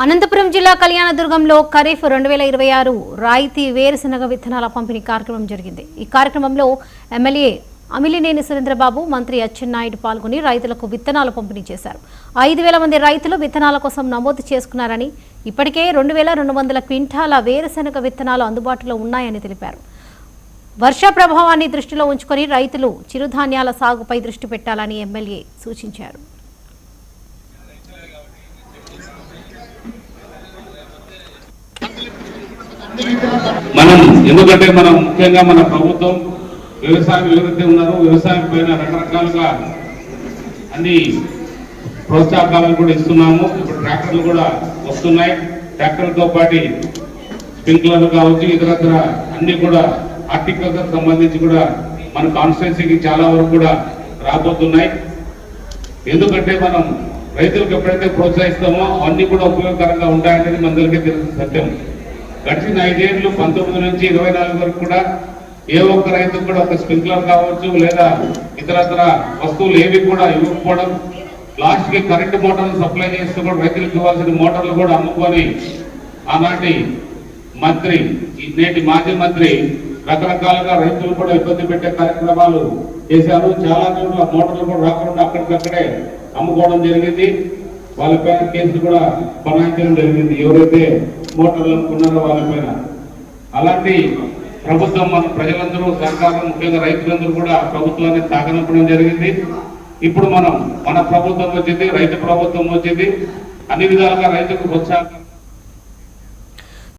అనంతపురం జిల్లా కళ్యాణదుర్గంలో ఖరీఫ్ 2026 రాయితీ వేరుశనగ విత్తనాల పంపిణీ కార్యక్రమం జరిగింది। ఈ కార్యక్రమంలో ఎమ్మెల్యే అమిలినేని సురేంద్రబాబు, మంత్రి అచ్చెన్నాయుడు పాల్గొని రైతులకు విత్తనాలు పంపిణీ చేశారు। 5000 మంది రైతులు విత్తనాల కోసం నమోదు చేసుకున్నారని, ఇప్పటికే 2200 క్వింటాల వేరుశనగ విత్తనాలు అందుబాటులో ఉన్నాయని తెలిపారు। వర్ష ప్రభావాన్ని దృష్టిలో ఉంచుకొని రైతులు చిరుధాన్యాల సాగుపై దృష్టి పెట్టాలని ఎమ్మెల్యే సూచించారు। మనం ఎందుకంటే మనం ముఖ్యంగా మన ప్రభుత్వం వ్యవసాయం ఎవరైతే ఉన్నారో వ్యవసాయం పైన రకరకాలుగా అన్ని ప్రోత్సాహకాలను కూడా ఇస్తున్నాము। ఇప్పుడు ట్రాక్టర్లు కూడా వస్తున్నాయి। ట్రాక్టర్లతో పాటు స్ప్రింక్లర్లు కావచ్చు, ఇతరత్ర అన్ని కూడా హార్టికల్చర్ సంబంధించి కూడా మన కాన్స్టిట్యున్సీకి చాలా వరకు కూడా రాబోతున్నాయి। ఎందుకంటే మనం రైతులకు ఎప్పుడైతే ప్రోత్సహిస్తామో అవన్నీ కూడా ఉపయోగకరంగా ఉంటాయనేది మనందరికీ తెలిసిన సత్యం। గడిచిన 5 ఏళ్ళు 19 నుంచి 24 వరకు కూడా ఏ ఒక్క రైతుకు కూడా ఒక స్ప్రింక్లర్ కావచ్చు లేదా ఇతరత్ర వస్తువులు ఏవి కూడా ఇవ్వకపోవడం, లాస్ట్ కి కరెంటు మోటార్లు సప్లై చేస్తూ కూడా రైతులకు ఇవ్వాల్సిన మోటార్లు కూడా అమ్ముకొని ఆనాటి మంత్రి, నేటి మాజీ మంత్రి రకరకాలుగా రైతులు కూడా ఇబ్బంది పెట్టే కార్యక్రమాలు చేశారు। చాలా చోట్ల మోటార్లు కూడా రాకుండా అక్కడికక్కడే అమ్ముకోవడం జరిగింది। వాళ్ళపైన కేసులు కూడా బనాయించడం జరిగింది, ఎవరైతే మోటార్లు అనుకున్నారో వాళ్ళపైన। అలాంటి ప్రభుత్వం మన ప్రజలందరూ, సర్కారు, ముఖ్యంగా రైతులందరూ కూడా ప్రభుత్వాన్ని సాగనంపడం జరిగింది। ఇప్పుడు మన ప్రభుత్వం వచ్చింది, రైతు ప్రభుత్వం వచ్చింది, అన్ని విధాలుగా రైతుకు ప్రోత్సాహం